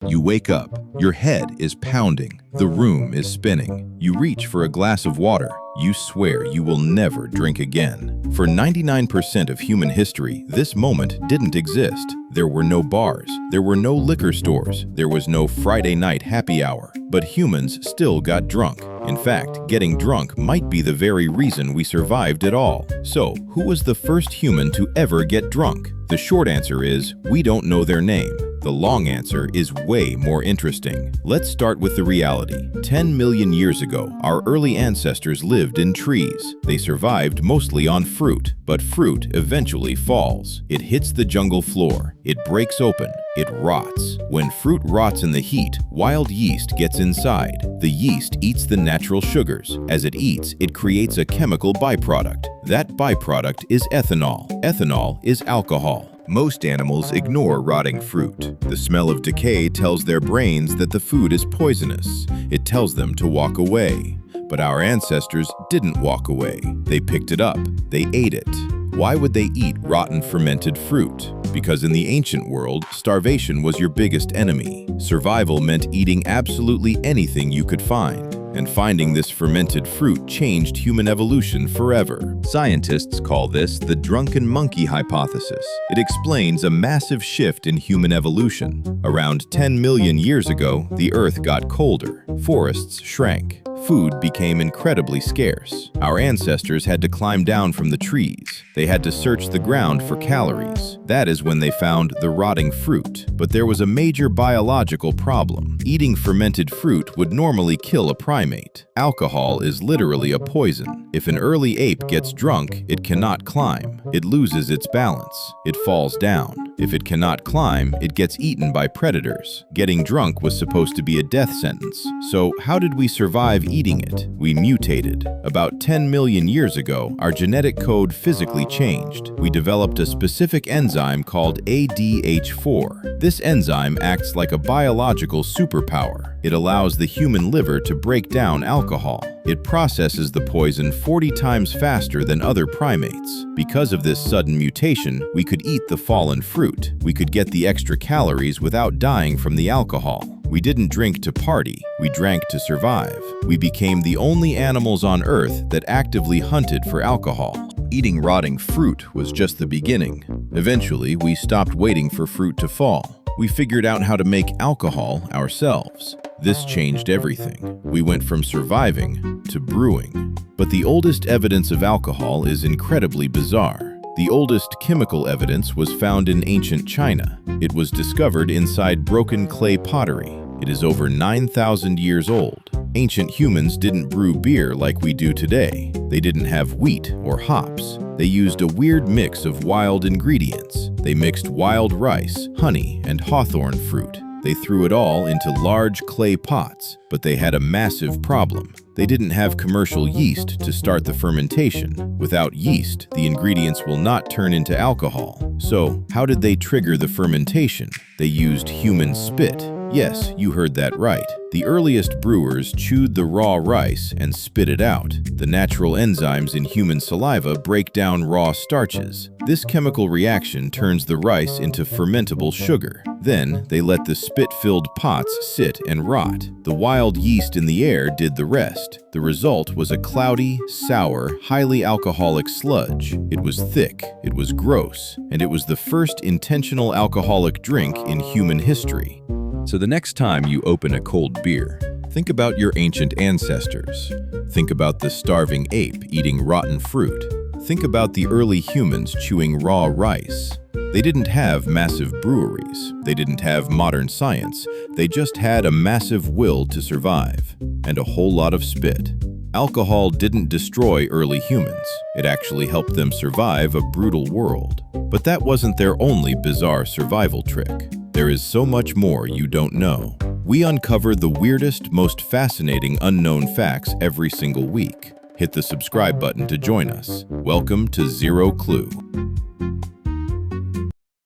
You wake up. Your head is pounding. The room is spinning. You reach for a glass of water. You swear you will never drink again. For 99% of human history, this moment didn't exist. There were no bars. There were no liquor stores. There was no Friday night happy hour. But humans still got drunk. In fact, getting drunk might be the very reason we survived at all. So, who was the first human to ever get drunk? The short answer is, we don't know their name. The long answer is way more interesting. Let's start with the reality. 10 million years ago, our early ancestors lived in trees. They survived mostly on fruit, but fruit eventually falls. It hits the jungle floor. It breaks open. It rots. When fruit rots in the heat, wild yeast gets inside. The yeast eats the natural sugars. As it eats, it creates a chemical byproduct. That byproduct is ethanol. Ethanol is alcohol. Most animals ignore rotting fruit. The smell of decay tells their brains that the food is poisonous. It tells them to walk away. But our ancestors didn't walk away. They picked it up. They ate it. Why would they eat rotten fermented fruit? Because in the ancient world, starvation was your biggest enemy. Survival meant eating absolutely anything you could find. And finding this fermented fruit changed human evolution forever. Scientists call this the drunken monkey hypothesis. It explains a massive shift in human evolution. Around 10 million years ago, the Earth got colder. Forests shrank. Food became incredibly scarce. Our ancestors had to climb down from the trees. They had to search the ground for calories. That is when they found the rotting fruit. But there was a major biological problem. Eating fermented fruit would normally kill a primate. Alcohol is literally a poison. If an early ape gets drunk, it cannot climb. It loses its balance. It falls down. If it cannot climb, it gets eaten by predators. Getting drunk was supposed to be a death sentence. So how did we survive eating it? We mutated. About 10 million years ago, our genetic code physically changed. We developed a specific enzyme called ADH4. This enzyme acts like a biological superpower. It allows the human liver to break down alcohol. It processes the poison 40 times faster than other primates. Because of this sudden mutation, we could eat the fallen fruit. We could get the extra calories without dying from the alcohol. We didn't drink to party, we drank to survive. We became the only animals on Earth that actively hunted for alcohol. Eating rotting fruit was just the beginning. Eventually, we stopped waiting for fruit to fall. We figured out how to make alcohol ourselves. This changed everything. We went from surviving to brewing. But the oldest evidence of alcohol is incredibly bizarre. The oldest chemical evidence was found in ancient China. It was discovered inside broken clay pottery. It is over 9,000 years old. Ancient humans didn't brew beer like we do today. They didn't have wheat or hops. They used a weird mix of wild ingredients. They mixed wild rice, honey, and hawthorn fruit. They threw it all into large clay pots, but they had a massive problem. They didn't have commercial yeast to start the fermentation. Without yeast, the ingredients will not turn into alcohol. So, how did they trigger the fermentation? They used human spit. Yes, you heard that right. The earliest brewers chewed the raw rice and spit it out. The natural enzymes in human saliva break down raw starches. This chemical reaction turns the rice into fermentable sugar. Then, they let the spit-filled pots sit and rot. The wild yeast in the air did the rest. The result was a cloudy, sour, highly alcoholic sludge. It was thick, it was gross, and it was the first intentional alcoholic drink in human history. So the next time you open a cold beer, think about your ancient ancestors. Think about the starving ape eating rotten fruit. Think about the early humans chewing raw rice. They didn't have massive breweries. They didn't have modern science. They just had a massive will to survive and a whole lot of spit. Alcohol didn't destroy early humans. It actually helped them survive a brutal world. But that wasn't their only bizarre survival trick. There is so much more you don't know. We uncover the weirdest, most fascinating unknown facts every single week. Hit the subscribe button to join us. Welcome to Zero Clue.